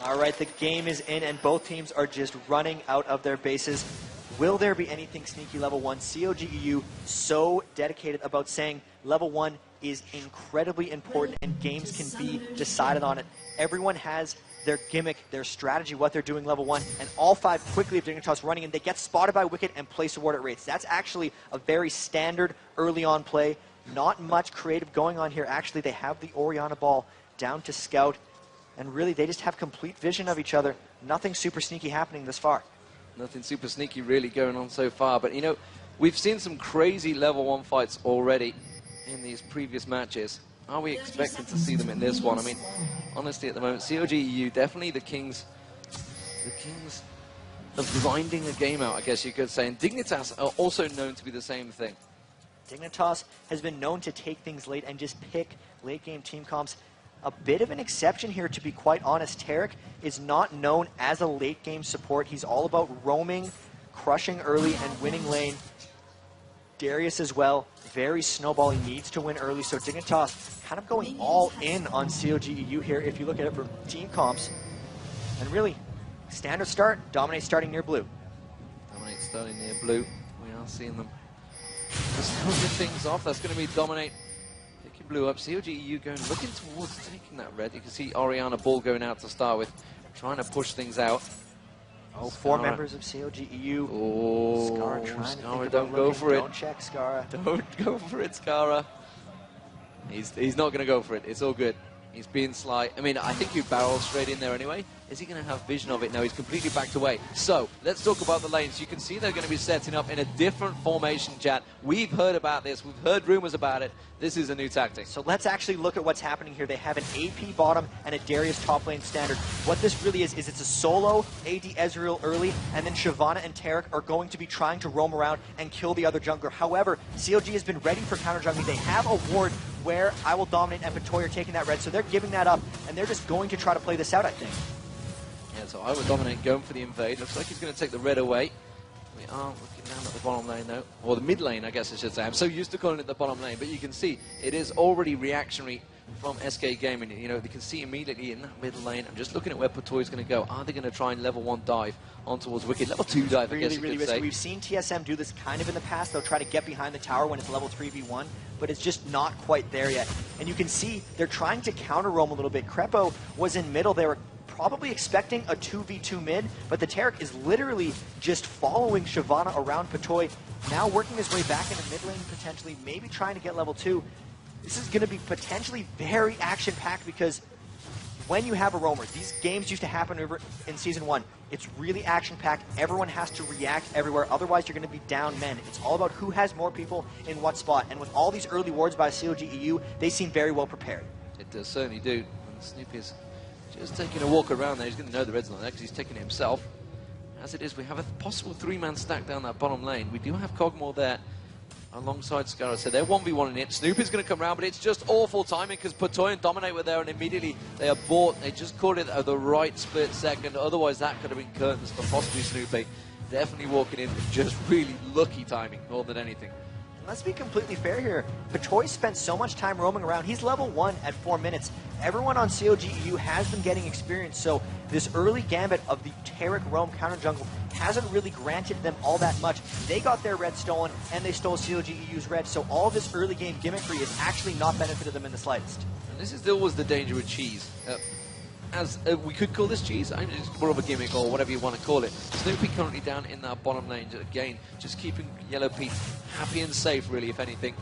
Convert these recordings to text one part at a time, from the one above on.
All right, the game is in, and both teams are just running out of their bases. Will there be anything sneaky level 1? CLG EU so dedicated about saying level 1 is incredibly important and games can be decided on it. Everyone has their gimmick, their strategy, what they're doing level 1, and all 5 quickly have Dignitas running, and they get spotted by Wicked and place a ward at Wraiths. That's actually a very standard early on play. Not much creative going on here. Actually, they have the Orianna ball down to Scout, and really they just have complete vision of each other. Nothing super sneaky happening this far. Nothing super sneaky really going on so far, but you know, we've seen some crazy level 1 fights already in these previous matches. Are we expecting to see them in this one? I mean, honestly, at the moment, CLG EU definitely the kings of grinding a game out, I guess you could say. And Dignitas are also known to be the same thing. Dignitas has been known to take things late and just pick late game team comps. A bit of an exception here, to be quite honest. Tarek is not known as a late game support. He's all about roaming, crushing early, and winning lane. Darius as well, very snowball. He needs to win early, so Dignitas kind of going all in on CLG EU here if you look at it from team comps. And really, standard start, Dominate starting near blue. Dominate starting near blue. We are seeing them just cooking things off. That's going to be Dominate picking blue up. CLG EU looking towards taking that red. You can see Orianna ball going out to start with, trying to push things out. Oh, 4 members of CLG EU. Oh, Skara trying to think don't go for it. Don't check, Skara. Don't go for it, Skara. He's not going to go for it. It's all good. He's being sly. I mean, I think you barrel straight in there anyway. Is he going to have vision of it? No, he's completely backed away. So, let's talk about the lanes. You can see they're going to be setting up in a different formation, chat. We've heard about this. We've heard rumors about it. This is a new tactic. So let's actually look at what's happening here. They have an AP bottom and a Darius top lane standard. What this really is it's a solo AD Ezreal early, and then Shyvana and Tarek are going to be trying to roam around and kill the other jungler. However, CLG has been ready for counter jungling. They have a ward where I Will Dominate and Patoy are taking that red, so they're giving that up, and they're just going to try to play this out, I think. Yeah, so I Will Dominate going for the invade. Looks like he's going to take the red away. We are looking down at the bottom lane, though. Or the mid lane, I guess I should say. I'm so used to calling it the bottom lane, but you can see it is already reactionary from SK Gaming. You know, they can see immediately in that middle lane. I'm just looking at where Patoy is going to go. Are they going to try and level 1 dive on towards Wicked? Level 2 dive, I guess you could say. We've seen TSM do this kind of in the past. They'll try to get behind the tower when it's level 3v1, but it's just not quite there yet. And you can see they're trying to counter roam a little bit. Crepo was in middle. They were probably expecting a 2v2 mid, but the Tarek is literally just following Shyvana around Patoy, now working his way back into mid lane potentially, maybe trying to get level 2. This is going to be potentially very action-packed because when you have a roamer, these games used to happen over in Season 1. It's really action-packed. Everyone has to react everywhere. Otherwise, you're going to be down men. It's all about who has more people in what spot. And with all these early wards by CLG EU, they seem very well prepared. It does certainly do. And Snoopy is just taking a walk around there. He's going to know the red's not there because he's taking it himself. As it is, we have a possible 3-man stack down that bottom lane. We do have Cogmore there alongside Skara. So they're 1v1 in it. Snoopy's going to come around, but it's just awful timing because Patoy and Dominate were there, and immediately they are bought. They just caught it at the right split second. Otherwise, that could have been curtains for possibly Snoopy. Definitely walking in with just really lucky timing more than anything. Let's be completely fair here. Patoy spent so much time roaming around. He's level 1 at 4 minutes. Everyone on CLG EU has been getting experience, so this early gambit of the Tarek roam counter jungle hasn't really granted them all that much. They got their red stolen, and they stole CLG EU's red, so all this early game gimmickry has actually not benefited them in the slightest. And this is still was the danger with cheese. We could call this cheese, I mean, it's more of a gimmick or whatever you want to call it. Snoopy currently down in that bottom lane, again, just keeping Yellow Pete happy and safe, really, if anything.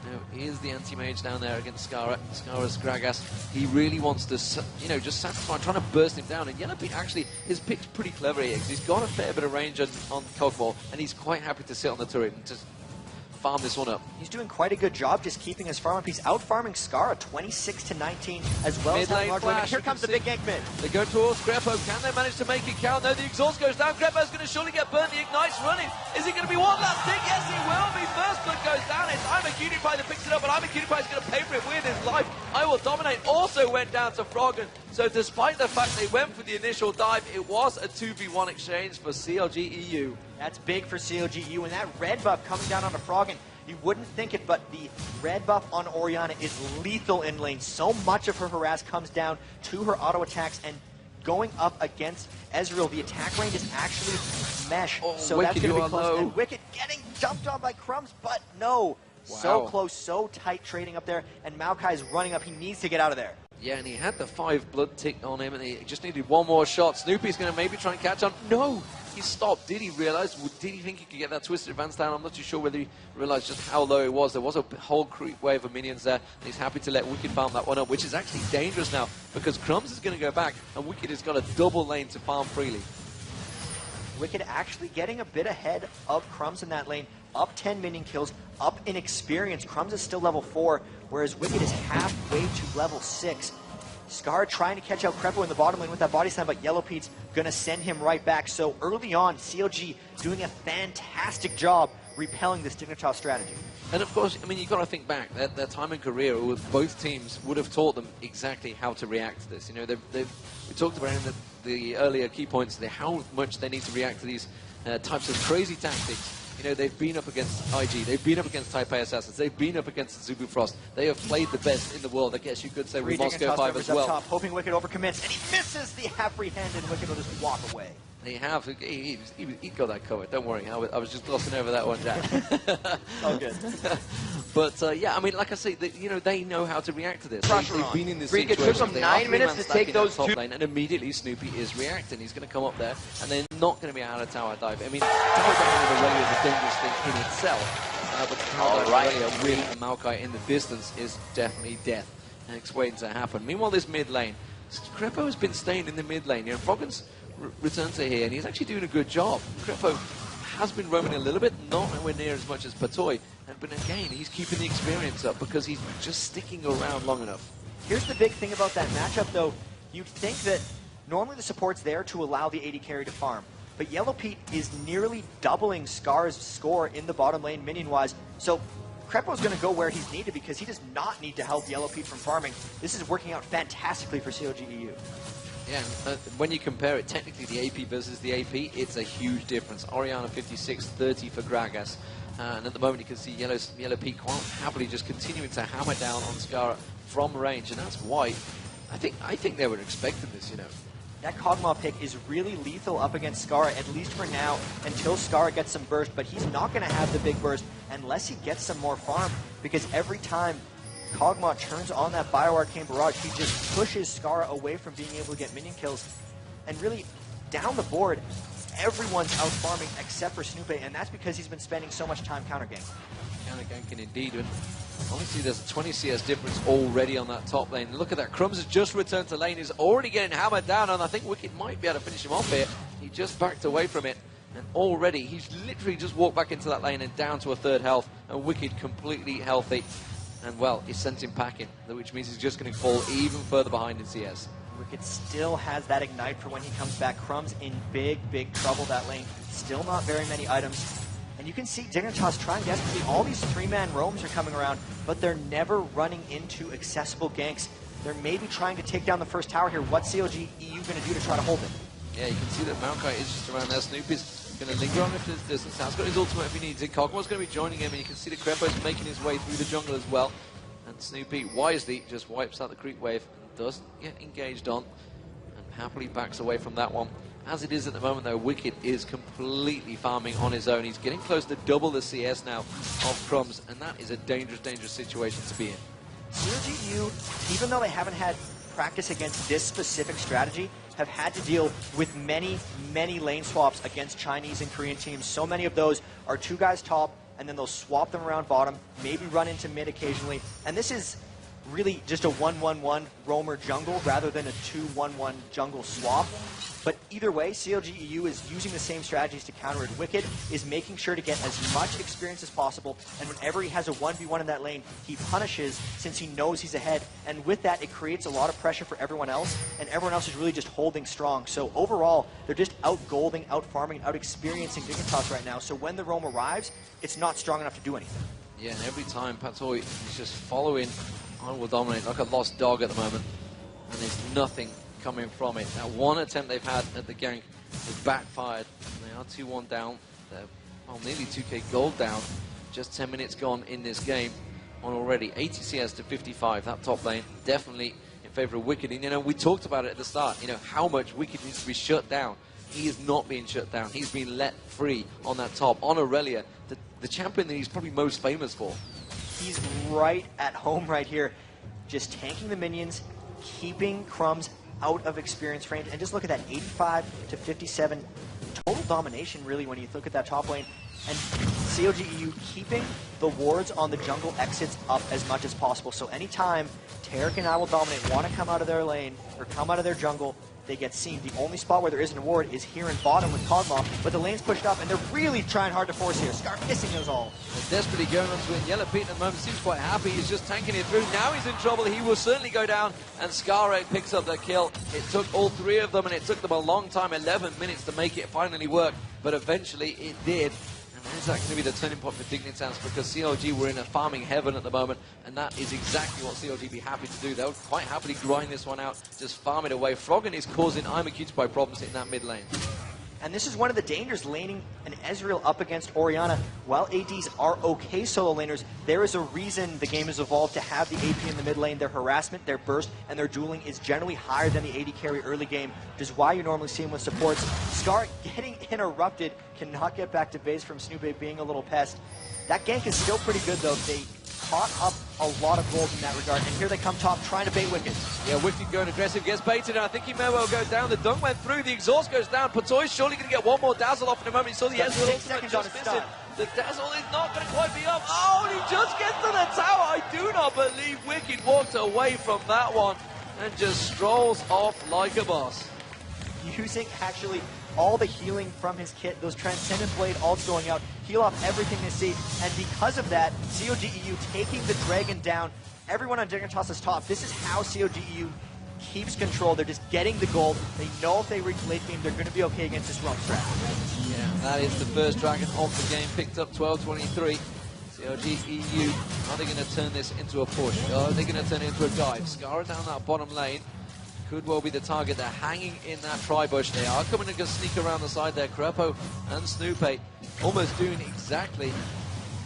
Now, here's the anti-mage down there against Skara. Skara's Gragas. He really wants to, you know, just satisfy, trying to burst him down. And Yellow Pete, actually, his pick's pretty clever here, because he's got a fair bit of range on Cogmore, and he's quite happy to sit on the turret and just farm this one up. He's doing quite a good job just keeping his farm up. He's out-farming Skara 26-19 as well as having large limit. Here comes the big Eggman. They go towards Crepo. Can they manage to make it count? No, the exhaust goes down. Crepo's going to surely get burnt. The Ignite's running. Is he going to be one last tick? Yes, he will be. First blood goes down. It's I'm a Cutie Pie that picks it up, but I'm a Cutie Pie is going to pay for it with his life. I Will Dominate also went down to Froggen. So despite the fact they went for the initial dive, it was a 2v1 exchange for CLG EU. That's big for CLG EU, and that red buff coming down on a Froggen. You wouldn't think it, but the red buff on Orianna is lethal in lane. So much of her harass comes down to her auto attacks, and going up against Ezreal. The attack range is actually mesh, so Wicked, that's going to you be close. are low. And Wicked getting dumped on by Crumbs, but no. Wow. So close, so tight trading up there, and Maokai is running up. He needs to get out of there. Yeah, and he had the 5 blood tick on him, and he just needed one more shot. Snoopy's going to maybe try and catch on. No! He stopped. Did he realize? Did he think he could get that twisted advance down? I'm not too sure whether he realized just how low it was. There was a whole creep wave of minions there, and he's happy to let Wicked farm that one up, which is actually dangerous now, because Crumbs is going to go back, and Wicked has got a double lane to farm freely. Wicked actually getting a bit ahead of Crumbs in that lane, up 10 minion kills, up in experience. Crumbs is still level 4, whereas Wicked is halfway to level 6. Scar trying to catch out Crepo in the bottom lane with that body slam, but Yellow Pete's going to send him right back. So early on, CLG doing a fantastic job repelling this Dignitas strategy. And of course, I mean, you've got to think back. Their time in career, both teams would have taught them exactly how to react to this. You know, we talked about in the earlier key points how much they need to react to these types of crazy tactics. You know, they've been up against IG, they've been up against Taipei Assassins, they've been up against Zubu Frost. They have played the best in the world, I guess you could say, with Moscow 5 as well. Top, hoping Wicked overcommits, and he misses the apprehend, and Wicked will just walk away. He got that covered, don't worry. I was just glossing over that one, Jack. Oh, good. But, yeah, I mean, like I say, they know how to react to this. They've been in this It situation. took them 9 minutes to take those top 2. lane, and immediately Snoopy is reacting. He's going to come up there, and they're not going to be able to tower dive. I mean, tower diving in Aurelia is a dangerous thing in itself, but tower diving Aurelia with Maokai in the distance is definitely death, and it's waiting to happen. Meanwhile, this mid lane, Crepo has been staying in the mid lane. You know, Froggen's returned to here, and he's actually doing a good job. Crepo has been roaming a little bit, not nowhere near as much as Patoy, but again, he's keeping the experience up because he's just sticking around long enough. Here's the big thing about that matchup, though. You'd think that normally the support's there to allow the AD carry to farm, but Yellow Pete is nearly doubling Scar's score in the bottom lane minion-wise, so Crepo's going to go where he's needed because he does not need to help Yellow Pete from farming. This is working out fantastically for CLG EU. Yeah, when you compare it, technically the AP versus the AP, it's a huge difference. Orianna 56, 30 for Gragas. And at the moment you can see Yellow Pete quite happily just continuing to hammer down on Scar from range, and that's why I think they were expecting this, you know. That Kog'Maw pick is really lethal up against Scarra, at least for now, until Scarra gets some burst, but he's not going to have the big burst unless he gets some more farm, because every time Kog'Maw turns on that Bioarcane Barrage, he just pushes Scarra away from being able to get minion kills. And really, down the board, everyone's out farming except for Snoopy, and that's because he's been spending so much time counter-ganking. Counter-ganking indeed, and honestly there's a 20 CS difference already on that top lane. Look at that, Crumbs has just returned to lane, he's already getting hammered down, and I think Wicked might be able to finish him off here. He just backed away from it, and already he's literally just walked back into that lane and down to a third health, and Wicked completely healthy. And well, he sent him packing, which means he's just going to fall even further behind in CS. Wicked still has that ignite for when he comes back. Crumbs in big, big trouble that lane. Still not very many items. And you can see Dignitas trying desperately. All these 3-man roams are coming around, but they're never running into accessible ganks. They're maybe trying to take down the first tower here. What's CLG EU going to do to try to hold it? Yeah, you can see that Maokai is just around there. Snoopy's going to linger on him to his distance. Now he's got his ultimate if he needs it. Kog'Maw's going to be joining him, and you can see the Crepo's making his way through the jungle as well. And Snoopy wisely just wipes out the creep wave and doesn't get engaged on, and happily backs away from that one. As it is at the moment, though, Wicked is completely farming on his own. He's getting close to double the CS now of Crumbs, and that is a dangerous, dangerous situation to be in. CLG EU, even though they haven't had practice against this specific strategy, have had to deal with many, many lane swaps against Chinese and Korean teams. So many of those are 2 guys top, and then they'll swap them around bottom, maybe run into mid occasionally. And this is really just a 1-1-1 roamer jungle rather than a 2-1-1 jungle swap. But either way, CLG EU is using the same strategies to counter it. Wicked is making sure to get as much experience as possible, and whenever he has a 1v1 in that lane, he punishes since he knows he's ahead. And with that, it creates a lot of pressure for everyone else, and everyone else is really just holding strong. So overall, they're just out-golding, out-farming, out-experiencing Dignitas right now. So when the roam arrives, it's not strong enough to do anything. Yeah, and every time Patoy is just following, I will dominate like a lost dog at the moment, and there's nothing coming from it. That one attempt they've had at the gank has backfired. They are 2-1 down. They're nearly 2k gold down. Just 10 minutes gone in this game on already 80 CS to 55. That top lane definitely favor of Wicked. And, you know, we talked about it at the start, you know, how much Wicked needs to be shut down. He is not being shut down. He's been let free on that top, on Aurelia, the champion that he's probably most famous for. He's right at home right here, just tanking the minions, keeping Crumbs out of experience range, and just look at that 85 to 57 total domination, really, when you look at that top lane. And CLG EU keeping the wards on the jungle exits up as much as possible. So anytime Tarek and I Will Dominate want to come out of their lane or come out of their jungle, they get seen. The only spot where there isn't a ward is here in bottom with Kog'Maw, but the lane's pushed up, and they're really trying hard to force here. Scar missing us all. They're desperately going on to win. Yellow Pete at the moment seems quite happy. He's just tanking it through. Now he's in trouble. He will certainly go down, and Scar picks up the kill. It took all three of them, and it took them a long time, 11 minutes to make it finally work, but eventually it did. And is that going to be the turning point for Dignitas? Because CLG were in a farming heaven at the moment, and that is exactly what CLG be happy to do. They'll quite happily grind this one out, just farm it away. Froggen is causing IMAQTY problems in that mid lane. And this is one of the dangers, laning an Ezreal up against Orianna. While ADs are okay solo laners, there is a reason the game has evolved to have the AP in the mid lane. Their harassment, their burst, and their dueling is generally higher than the AD carry early game, which is why you normally see him with supports. Scar getting interrupted, cannot get back to base from Snoopy being a little pest. That gank is still pretty good, though. They caught up a lot of gold in that regard, and here they come top trying to bait Wicked. Yeah, Wicked going aggressive, gets baited, and I think he may well go down. The dunk went through, the exhaust goes down. Patoy's surely going to get one more dazzle off in a moment. He saw the Ezreal ultimate just missing. The dazzle is not going to quite be up. Oh, and he just gets to the tower. I do not believe Wicked walked away from that one and just strolls off like a boss. Using actually all the healing from his kit, those Transcendent Blade ults going out, heal off everything they see, and because of that, CLG EU taking the Dragon down. Everyone on Dignitas' top, this is how CLG EU keeps control. They're just getting the gold. They know if they reach late game, they're going to be okay against this rough strat. Yeah, that is the first Dragon of the game, picked up 12-23. CLG EU, are they going to turn this into a push? Or are they going to turn it into a dive? Scar down that bottom lane. Could well be the target. They're hanging in that tri-bush. They are coming to sneak around the side there. Crepo and Snoopy almost doing exactly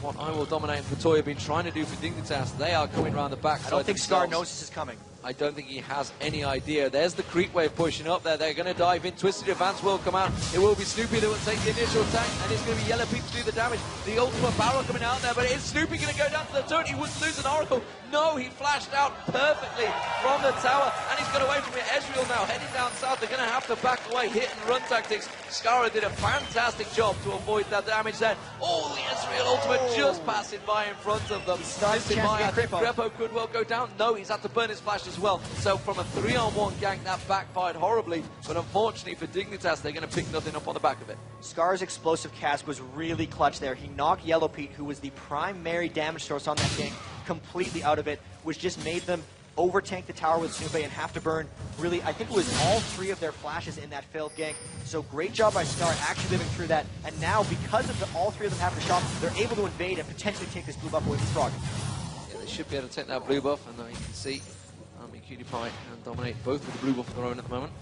what I Will Dominate and Patoy have been trying to do for Dignitas. They are coming around the back. I don't think Scar knows this is coming. I don't think he has any idea. There's the creep wave pushing up there. They're going to dive in. Twisted Advance will come out. It will be Snoopy that will take the initial attack, and it's going to be Yellow Pete to do the damage. The ultimate barrel coming out there, but is Snoopy going to go down to the turret? He wouldn't lose an Oracle. No, he flashed out perfectly from the tower, and he's got away from it. Ezreal now heading down south. They're going to have to back away, hit and run tactics. Skara did a fantastic job to avoid that damage there. Oh, the Ezreal ultimate just passing by in front of them. Missing by, I think Crepo could well go down. No, he's had to burn his flash as well. So from a 3-on-1 gank, that backfired horribly. But unfortunately for Dignitas, they're going to pick nothing up on the back of it. Scar's explosive cast was really clutch there. He knocked Yellow Pete, who was the primary damage source on that gank, completely out of it, which just made them overtank the tower with Snoopy and have to burn, really, I think it was all 3 of their flashes in that failed gank. So great job by Scar actually living through that. And now, because of all 3 of them having to shop, they're able to invade and potentially take this blue buff away from Frog. Yeah, they should be able to take that blue buff, and you can see IMAQTY and Dominate both with the blue buff of their own at the moment.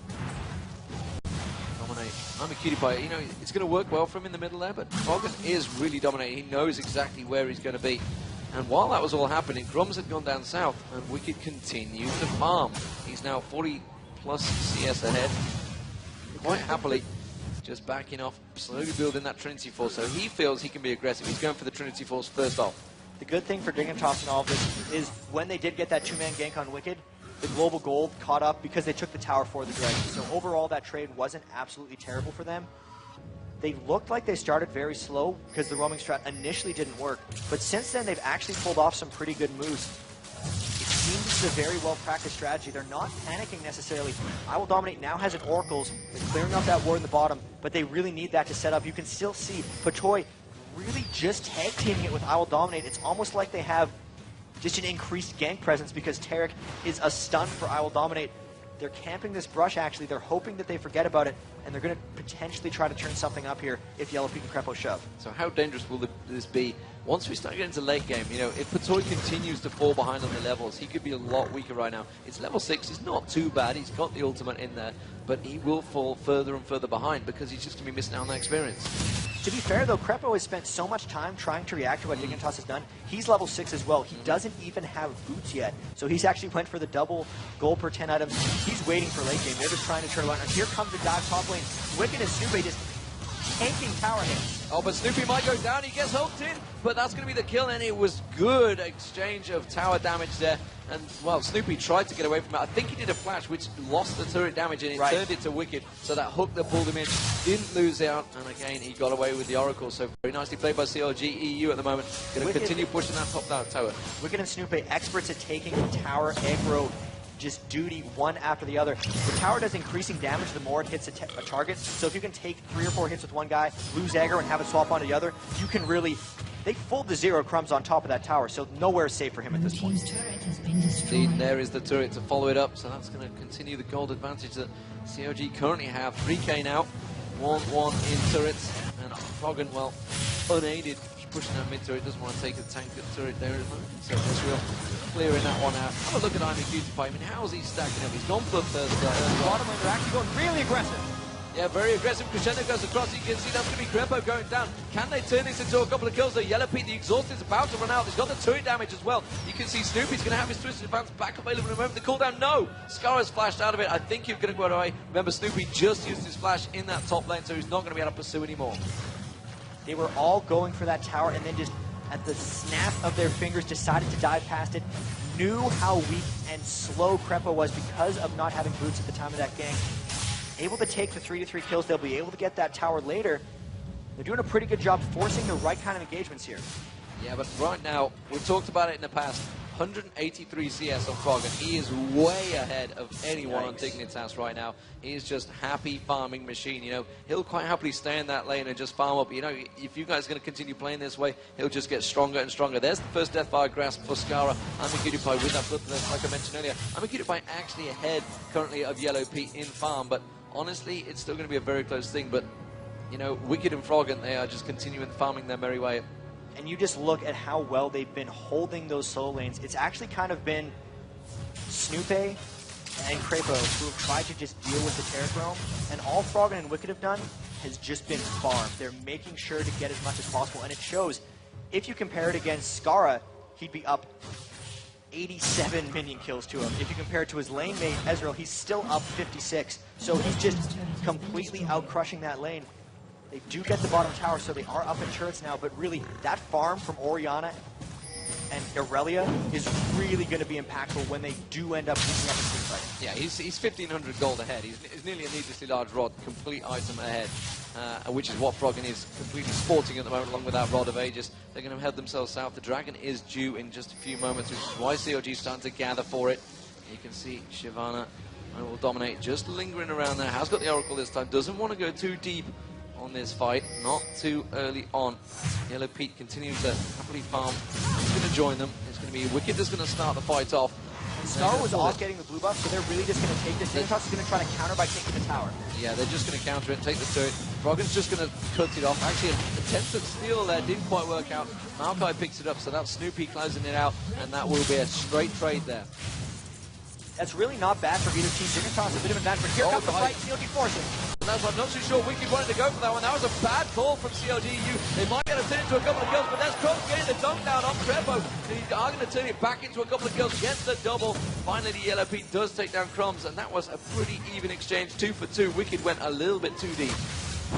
Dominate. IMAQTY, you know, it's going to work well for him in the middle there, but Froggen is really dominating. He knows exactly where he's going to be. And while that was all happening, Grums had gone down south, and Wicked continued to farm. He's now 40 plus CS ahead, quite happily, just backing off, slowly building that Trinity Force. So he feels he can be aggressive. He's going for the Trinity Force first off. The good thing for Dignitas in all of this is when they did get that 2-man gank on Wicked, the global gold caught up because they took the tower for the Dragon. So overall, that trade wasn't absolutely terrible for them. They looked like they started very slow because the roaming strat initially didn't work. But since then, they've actually pulled off some pretty good moves. It seems it's a very well-practiced strategy. They're not panicking necessarily. I Will Dominate now has an Oracles. They're clearing out that ward in the bottom, but they really need that to set up. You can still see Patoy really just tag teaming it with I Will Dominate. It's almost like they have just an increased gank presence because Tarek is a stun for I Will Dominate. They're camping this brush, actually. They're hoping that they forget about it, and they're going to potentially try to turn something up here if Yellow Pete and Crepo shove. So how dangerous will this be once we start getting into late game? You know, if Patoy continues to fall behind on the levels, he could be a lot weaker right now. It's level 6. He's not too bad. He's got the ultimate in there, but he will fall further and further behind because he's just going to be missing out on that experience. To be fair, though, Crepo has spent so much time trying to react to what Dignitas has done. He's level 6 as well. He doesn't even have boots yet. So he's actually went for the double gold per 10 items. He's waiting for late game. They're just trying to turn around. And here comes the dive top lane. Wicked and Snoopy just tanking tower hits. Oh, but Snoopy might go down. He gets hooked in, but that's going to be the kill, and it was good exchange of tower damage there. And, well, Snoopy tried to get away from it. I think he did a flash, which lost the turret damage, and it turned it to Wicked. So that hook that pulled him in didn't lose out, and again, he got away with the Oracle. So very nicely played by CLG EU at the moment. Going to continue pushing that top down tower. Wicked and Snoopy, experts at taking the tower aggro just duty one after the other. The tower does increasing damage the more it hits a target, so if you can take 3 or 4 hits with one guy, lose aggro, and have it swap onto the other, you can really... They fold the 0 crumbs on top of that tower, so nowhere is safe for him at this point. Indeed, there is the turret to follow it up, so that's going to continue the gold advantage that CLG currently have. 3k now, 1-1 in turrets, and Froggen, well, unaided, pushing that mid turret, doesn't want to take a tank turret there at the moment, so Israel clearing that one out. Have a look at IMQ. I mean, how's he stacking up? He's gone bloodthirst there. Bottom lane, they're actually going really aggressive. Yeah, very aggressive. Crescendo goes across. You can see that's going to be Crepo going down. Can they turn this into a couple of kills? The Yellow Pete, the exhaust is about to run out. He's got the turret damage as well. You can see Snoopy's going to have his twisted advance back available in a moment. The cooldown, no. Scarra's flashed out of it. I think he's going to go away. Remember, Snoopy just used his flash in that top lane, so he's not going to be able to pursue anymore. They were all going for that tower, and then just at the snap of their fingers decided to dive past it. Knew how weak and slow Crepo was because of not having boots at the time of that gank. Able to take the 3-3 kills. They'll be able to get that tower later. They're doing a pretty good job forcing the right kind of engagements here. Yeah, but right now, we've talked about it in the past, 183 CS on Froggen. He is way ahead of anyone on Dignitas right now. He is just happy farming machine, you know. He'll quite happily stay in that lane and just farm up. You know, if you guys are going to continue playing this way, he'll just get stronger and stronger. There's the first Deathfire Grasp for Scarra. Amikudipie with that bloodthirst, like I mentioned earlier. Amikudipie actually ahead currently of Yellow Pete in farm, but honestly, it's still going to be a very close thing. But, you know, Wicked and Froggen, they are just continuing farming their merry way. And you just look at how well they've been holding those solo lanes. It's actually kind of been Snoopy and Crepo who have tried to just deal with the Terraform, and all Froggen and Wicked have done has just been farm. They're making sure to get as much as possible, and it shows. If you compare it against Scarra, he'd be up 87 minion kills to him. If you compare it to his lane mate, Ezreal, he's still up 56. So he's just completely out-crushing that lane. They do get the bottom tower, so they are up in turrets now, but really, that farm from Orianna and Irelia is really going to be impactful when they do end up picking up a team fight. Yeah, he's 1,500 gold ahead. He's nearly a needlessly large rod, complete item ahead, which is what Froggen is completely sporting at the moment, along with that Rod of Aegis. They're going to head themselves south. The Dragon is due in just a few moments, which is why CLG is starting to gather for it. You can see Shyvana will dominate, just lingering around there. Has got the Oracle this time, doesn't want to go too deep on this fight, not too early on. Yellow Pete continues to happily farm. He's going to join them. It's going to be Wicked that's going to start the fight off. Star was off getting the blue buff, so they're really just going to take this. Dignitas is going to try to counter by taking the tower. Yeah, they're just going to counter it, take the turret. Froggen's just going to cut it off. Actually, an attempt at steal there didn't quite work out. Maokai picks it up, so that's Snoopy closing it out, and that will be a straight trade there. That's really not bad for either team. Dignitas a bit of an advantage, but here comes the fight. CLG forcing. I'm not too sure Wicked wanted to go for that one. That was a bad call from CLG EU. They might get to turn it into a couple of kills, but that's Crumbs getting the dunk down on Crepo. They are going to turn it back into a couple of kills, gets the double. Finally, the Yellow Pete does take down Crumbs, and that was a pretty even exchange, 2 for 2. Wicked went a little bit too deep.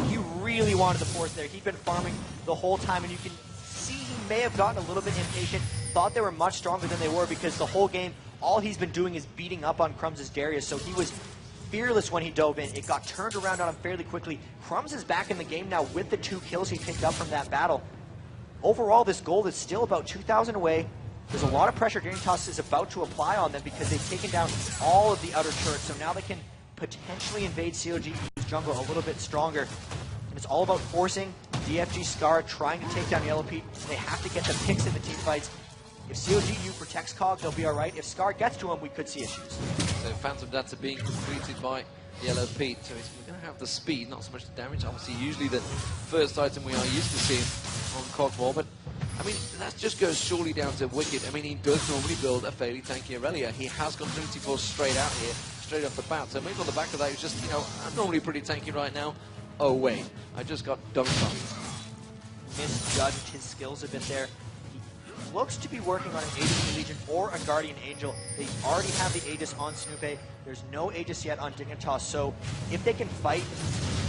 He really wanted the force there. He'd been farming the whole time, and you can see he may have gotten a little bit impatient, thought they were much stronger than they were, because the whole game, all he's been doing is beating up on Crumbs' Darius, so he was fearless when he dove in. It got turned around on him fairly quickly. Crumbs is back in the game now with the 2 kills he picked up from that battle. Overall, this gold is still about 2,000 away. There's a lot of pressure Dignitas is about to apply on them because they've taken down all of the outer turrets, so now they can potentially invade CLG's jungle a little bit stronger. And it's all about forcing DFG Scar, trying to take down Yellow Pete. They have to get the picks in the team fights. If CLGU protects Cog, they'll be alright. If Scar gets to him, we could see issues. So Phantom Data being completed by Yellow Pete. So he's going to have the speed, not so much the damage. Obviously, usually the first item we are used to seeing on Cog's wall. But, I mean, that just goes surely down to Wicked. I mean, he does normally build a fairly tanky Irelia. He has got Trinity Force straight out here, straight off the bat. So maybe on the back of that, he's just, you know, I'm normally pretty tanky right now. Oh, wait. I just got dunked on. misjudged his skills a bit there. He looks to be working on an Aegis Legion or a Guardian Angel. They already have the Aegis on Snoopy. There's no Aegis yet on Dignitas, so if they can fight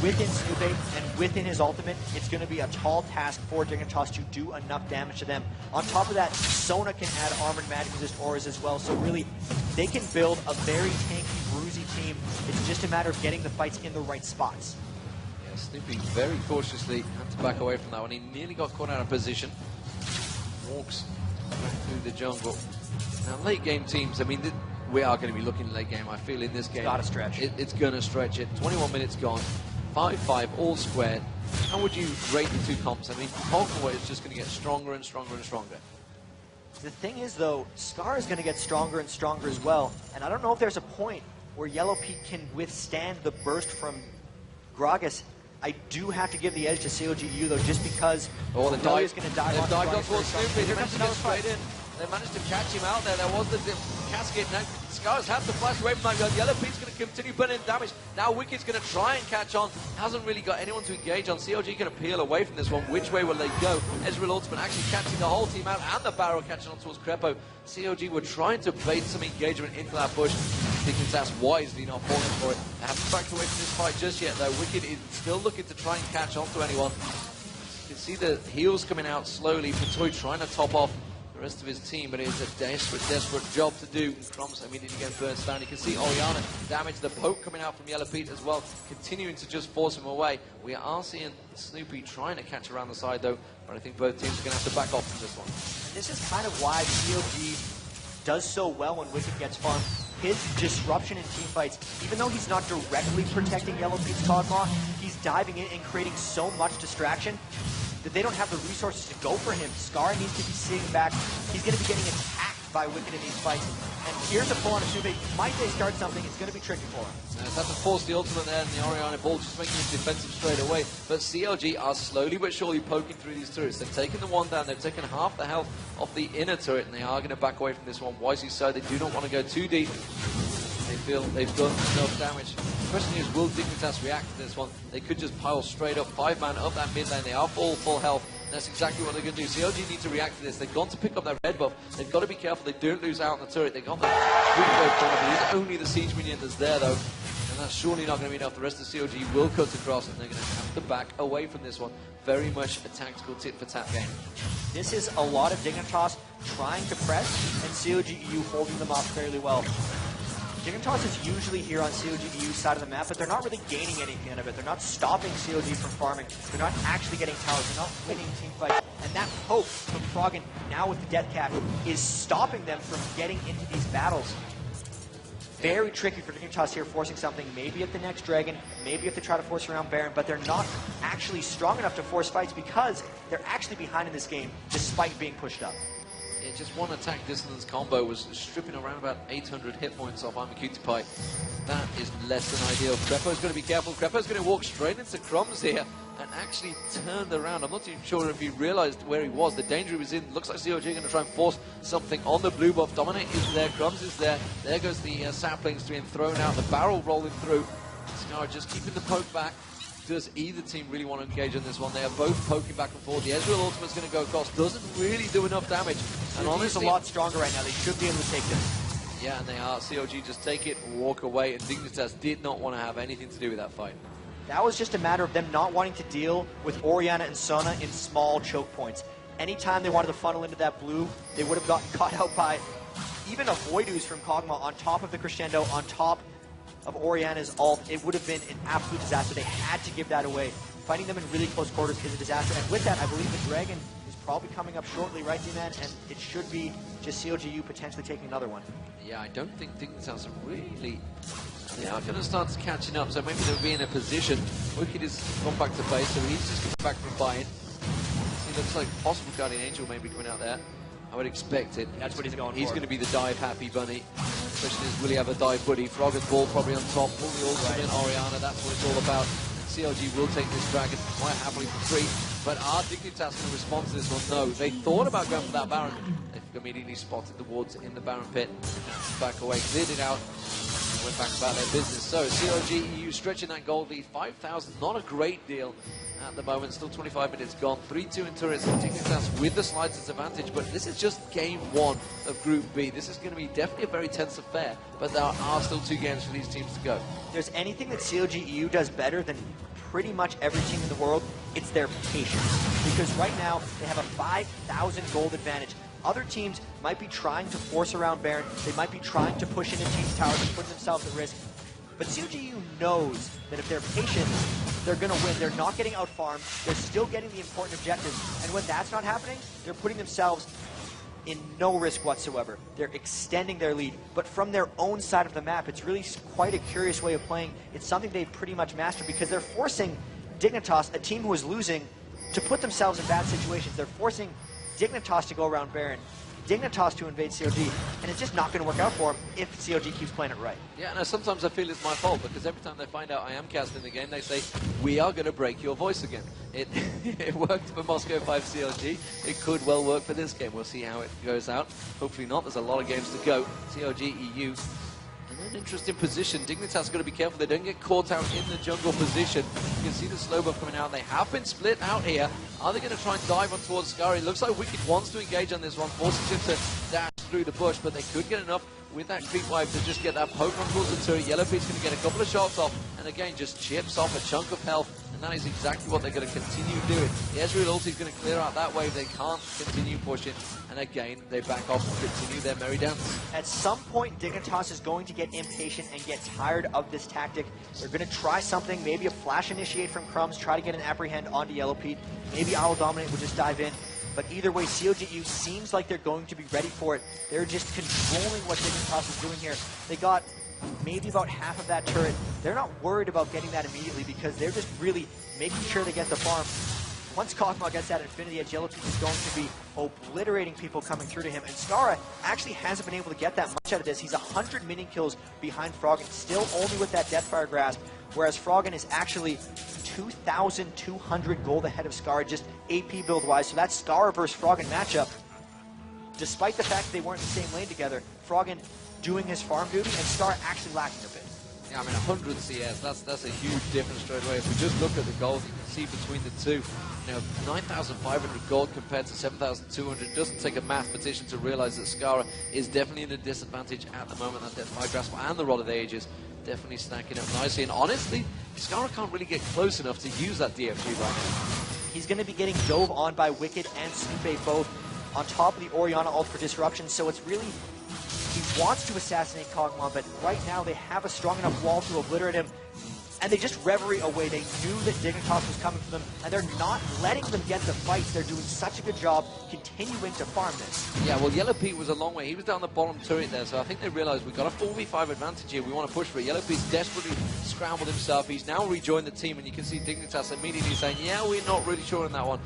within Snoopy and within his ultimate, it's going to be a tall task for Dignitas to do enough damage to them. On top of that, Sona can add armored magic resist auras as well, so really, they can build a very tanky, bruisey team. It's just a matter of getting the fights in the right spots. Yeah, Snoopy very cautiously had to back away from that one. He nearly got caught out of position. Walks back through the jungle. Now, late game teams, I mean, we are going to be looking late game. I feel in this game, It's got to stretch. It's going to stretch it. 21 minutes gone. 5-5, all squared. How would you rate the two comps? I mean, Pokemon is just going to get stronger and stronger and stronger. The thing is, though, Scar is going to get stronger and stronger as well. And I don't know if there's a point where Yellow Pete can withstand the burst from Gragas. I do have to give the edge to CLG though, just because the dive is going to die. They've dived up towards Snoopy. Here comes another straight in. They managed to catch him out there. There was the casket. Now Scar's had to flash away from that. Yellow Pete's going to continue putting in damage. Now Wicked's going to try and catch on. Hasn't really got anyone to engage on. CLG going to peel away from this one. Which way will they go? Ezreal Ultimate actually catching the whole team out and the barrel catching on towards Crepo. CLG were trying to bait some engagement into that bush. Dignitas wisely not falling for it. They haven't backed away from this fight just yet though. Wicked is still looking to try and catch on to anyone. You can see the heals coming out slowly. Patoy trying to top off the rest of his team, but it is a desperate job to do. Crumbs immediately get burst down. You can see Oriana damage the poke coming out from Yellow Pete as well, continuing to just force him away. We are seeing Snoopy trying to catch around the side though, but I think both teams are going to have to back off from this one. And this is kind of why CLG does so well when Wicked gets farmed. His disruption in team fights, even though he's not directly protecting Yellow Pete's Kog'Maw, he's diving in and creating so much distraction that they don't have the resources to go for him. Scar needs to be sitting back. He's going to be getting attacked by Wicked in these fights. And here's a pull on a Sube. Might they start something? It's going to be tricky for him. It's had to force the ultimate there, and the Oriana ball just making him defensive straight away. But CLG are slowly but surely poking through these turrets. They've taken the one down. They've taken half the health off the inner turret, and they are going to back away from this one. Wisely so. They do not want to go too deep. They feel they've done enough damage. The question is, will Dignitas react to this one? They could just pile straight up, 5-man up that mid lane. They are full health. That's exactly what they're going to do. CLG need to react to this. They've gone to pick up their red buff. They've got to be careful they don't lose out on the turret. They got the it's only the siege minion that's there though, and that's surely not going to be enough. The rest of CLG will cut across, and they're going to have to back away from this one. Very much a tactical tit-for-tat game. This is a lot of Dignitas trying to press, and CLG EU holding them off fairly well. Dignitas is usually here on CLG EU's side of the map, but they're not really gaining anything out of it. They're not stopping CLG from farming. They're not actually getting towers. They're not winning team fights. And that poke from Froggen, now with the death cap, is stopping them from getting into these battles. Very tricky for Dignitas here, forcing something maybe at the next Dragon, maybe if they try to force around Baron, but they're not actually strong enough to force fights because they're actually behind in this game, despite being pushed up. Yeah, just one attack dissonance combo was stripping around about 800 hit points off Cutie-Pie. That is less than ideal. Crepo's going to be careful. Crepo's going to walk straight into Crumbs here and actually turned around. I'm not too sure if he realized where he was, the danger he was in. Looks like CLG going to try and force something on the blue buff. Dominate is there, Crumbs is there. There goes the saplings being thrown out, the barrel rolling through. Scar just keeping the poke back. Does either team really want to engage on this one? They are both poking back and forth. The Ezreal ultimate's going to go across. Doesn't really do enough damage. And honestly, a lot stronger right now. They should be able to take this. Yeah, and they are. CLG just take it, walk away, and Dignitas did not want to have anything to do with that fight. That was just a matter of them not wanting to deal with Oriana and Sona in small choke points. Anytime they wanted to funnel into that blue, they would have gotten caught out by even a Voidoo's from Kog'Maw on top of the Crescendo, on top of Oriana's ult. It would have been an absolute disaster. They had to give that away. Fighting them in really close quarters is a disaster. And with that, I believe the Dragon is probably coming up shortly, right, D-Man? And it should be just CLGU potentially taking another one. Yeah, I don't think Dignitas are really... They are going to start catching up, so maybe they'll be in a position. Wicked has gone back to base, so he's just coming back from buying. It looks like possible Guardian Angel maybe coming out there. I would expect it. That's what he's going for. He's going to be the dive-happy bunny. The question is, will he have a dive buddy? Froggen's ball probably on top. Pull the ultimate in Oriana. That's what it's all about. CLG will take this Dragon quite happily for free. But are Dignitas going to respond to this one? No. They thought about going for that Baron. They've immediately spotted the wards in the Baron pit. Back away, cleared it out. Went back about their business. So CLG EU stretching that gold lead. 5,000, not a great deal. at the moment. Still 25 minutes gone. 3-2 in turrets. Dignitas with the slightest advantage, but this is just game one of Group B. This is going to be definitely a very tense affair, but there are still 2 games for these teams to go. If there's anything that CLG EU does better than pretty much every team in the world, it's their patience. Because right now, they have a 5,000 gold advantage. Other teams might be trying to force around Baron. They might be trying to push into Team's towers and put themselves at risk. But CLG EU knows that if they're patient, they're going to win. They're not getting out-farmed. They're still getting the important objectives. And when that's not happening, they're putting themselves in no risk whatsoever. They're extending their lead. But from their own side of the map, it's really quite a curious way of playing. It's something they've pretty much mastered because they're forcing Dignitas, a team who is losing, to put themselves in bad situations. They're forcing Dignitas to go around Baron, Dignitas to invade CLG, and it's just not going to work out for them if CLG keeps playing it right. Yeah, no, sometimes I feel it's my fault because every time they find out I am casting the game, they say, we are going to break your voice again. It worked for Moscow 5 CLG. It could well work for this game. We'll see how it goes out. Hopefully not. There's a lot of games to go. CLG EU. An interesting position. Dignitas got to be careful they don't get caught out in the jungle position. You can see the slow buff coming out. They have been split out here. Are they going to try and dive on towards Skari? It looks like Wicked wants to engage on this one, forcing him to dash through the bush, but they could get enough with that creep wipe to just get that poke on towards the turret. Yellow Pete's going to get a couple of shots off, and again, just chips off a chunk of health. And that is exactly what they're going to continue doing. The Ezreal ulti is going to clear out that wave. They can't continue pushing. And again, they back off and continue their merry dance. At some point, Dignitas is going to get impatient and get tired of this tactic. They're going to try something, maybe a flash initiate from Crumbs, try to get an apprehend onto Yellow Pete. Maybe Owl Dominate will just dive in. But either way, CLGU seems like they're going to be ready for it. They're just controlling what Dignitas is doing here. They got maybe about half of that turret. They're not worried about getting that immediately because they're just really making sure they get the farm. Once Kog'Maw gets that Infinity Edge, Yellow Pete is going to be obliterating people coming through to him. And Skara actually hasn't been able to get that much out of this. He's 100 minion kills behind Froggen, still only with that Deathfire Grasp, whereas Froggen is actually 2,200 gold ahead of Skara, just AP build-wise. So that's Skara versus Froggen matchup. Despite the fact that they weren't in the same lane together, Froggen doing his farm duty, and Skara actually lacking a bit. Yeah, I mean, 100 CS, that's a huge difference straight away. If we just look at the gold, you can see between the two, you know, 9,500 gold compared to 7,200. It doesn't take a mathematician to realize that Skara is definitely in a disadvantage at the moment. That Deathfire Grasp and the Rod of the Ages definitely stacking up nicely. And honestly, Skara can't really get close enough to use that DFG right now. He's going to be getting dove on by Wicked and Snoopay both on top of the Orianna ult for disruption, so it's really... He wants to assassinate Kog'Maw, but right now they have a strong enough wall to obliterate him, and they just reverie away. They knew that Dignitas was coming for them, and they're not letting them get the fights. They're doing such a good job continuing to farm this. Yeah, well, Yellow Pete was a long way. He was down the bottom turret there, so I think they realized we've got a 4v5 advantage here. We want to push for it. Yellow Pete's desperately scrambled himself. He's now rejoined the team, and you can see Dignitas immediately saying, yeah, we're not really sure on that one.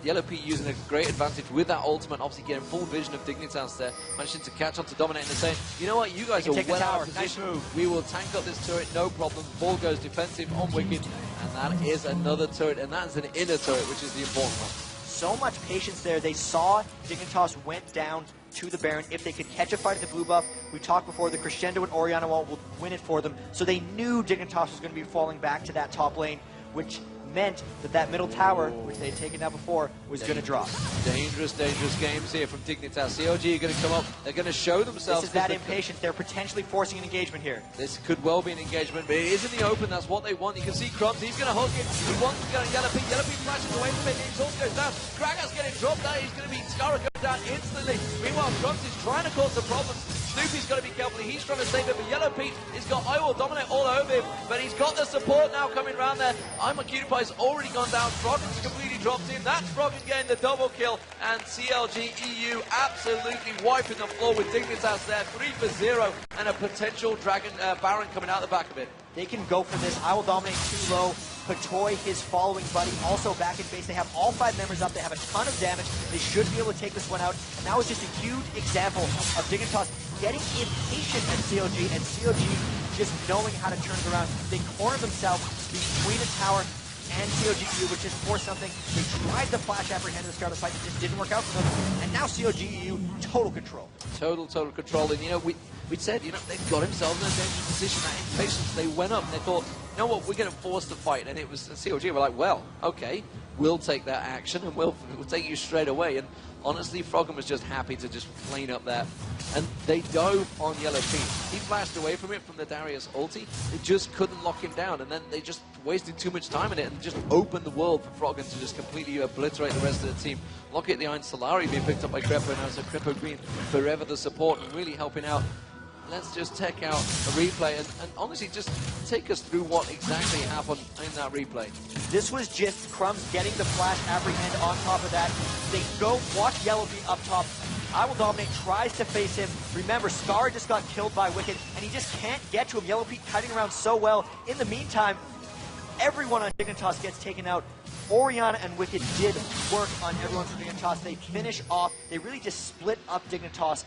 Yellow Pete using a great advantage with that ultimate, obviously getting full vision of Dignitas there, managing to catch on to Dominate and saying, you know what, you guys are well out of position. Nice, we will tank up this turret, no problem. Ball goes defensive on Wicked, and that is another turret, and that's an inner turret, which is the important one. So much patience there. They saw Dignitas went down to the Baron. If they could catch a fight at the blue buff, we talked before, the Crescendo and Orianna wall will win it for them. So they knew Dignitas was going to be falling back to that top lane, which meant that that middle tower, which they had taken down before, was going to drop. Dangerous, dangerous games here from Dignitas. CLG are going to come up. They're going to show themselves. This is that impatient. They're potentially forcing an engagement here. This could well be an engagement, but it is in the open. That's what they want. You can see Crumbs. He's going to hook it. He wants to go to Yellow Pete. Yellow Pete flashes away from it. His ult goes down. Kragas getting dropped down. He's going to be Skara going down instantly. Meanwhile, Crumbs is trying to cause some problems. Snoopy's got to be careful. He's trying to save it, but Yellow Pete has got I Will Dominate all over him, but he's got the support now coming around there. I'm a Cutie Pie's already gone down. Froggen's completely dropped in. That's Froggen getting the double kill, and CLG EU absolutely wiping the floor with Dignitas there. 3-0, and a potential Dragon Baron coming out the back of it. They can go for this. I Will Dominate too low. Patoy, his following buddy, also back in base. They have all 5 members up. They have a ton of damage. They should be able to take this one out. And that was just a huge example of Dignitas getting impatient at CLG, and CLG just knowing how to turn it around. They cornered themselves between a tower and CLGU, which is for something. They tried the flash apprehend to start the fight. It just didn't work out for them. And now CLGU, total control. Total control. And, you know, we'd said, you know, they've got themselves in a dangerous position. That impatience, they went up and they thought, know what, we're going to force the fight. And it was CLG were like, well, okay, we'll take that action and we'll take you straight away. And honestly, Froggen was just happy to just plane up there. And they dove on Yellow Pete. He flashed away from it from the Darius ulti. They just couldn't lock him down. And then they just wasted too much time in it and just opened the world for Froggen to just completely obliterate the rest of the team. Locket the Iron Solari being picked up by Crepo now, so Crepo Green forever the support and really helping out. Let's just check out a replay and honestly just take us through what exactly happened in that replay. This was just Crumbs getting the flash apprehend on top of that. They go watch Yellow be up top. I Will Dominate tries to face him. Remember, Scar just got killed by Wicked, and he just can't get to him. Yellow Pete kiting around so well. In the meantime, everyone on Dignitas gets taken out. Orianna and Wicked did work on everyone from Dignitas. They finish off. They really just split up Dignitas,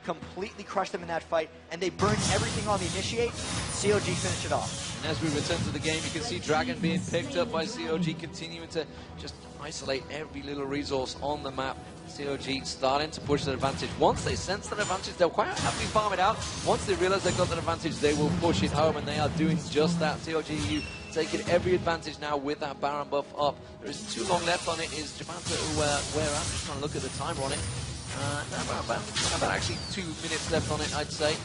completely crushed them in that fight, and they burned everything on the initiate. CLG finished it off. And as we return to the game, you can see Dragon being picked up by CLG, continuing to just isolate every little resource on the map. CLG starting to push their advantage. Once they sense that advantage, they'll quite happily farm it out. Once they realize they've got that advantage, they will push it home, and they are doing just that. CLG taking every advantage now with that Baron buff up. There isn't too long left on it. Is Jabanta where I'm just trying to look at the timer on it. About actually 2 minutes left on it, I'd say.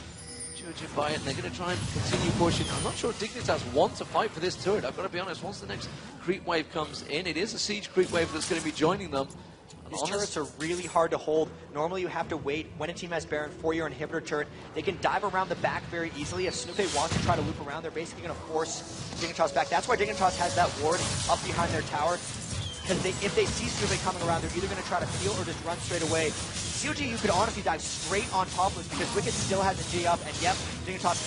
Judging by it, they're going to try and continue pushing. I'm not sure Dignitas want to fight for this turret. I've got to be honest, once the next creep wave comes in, it is a siege creep wave that's going to be joining them. These turrets are really hard to hold. Normally you have to wait when a team has Baron for your inhibitor turret. They can dive around the back very easily. If Snoopy wants to try to loop around, they're basically going to force Dignitas back. That's why Dignitas has that ward up behind their tower. Because if they see Snoopy coming around, they're either going to try to peel or just run straight away. CLG, you could honestly dive straight on top of this because Wicked still has a G up, and yep, Dignitas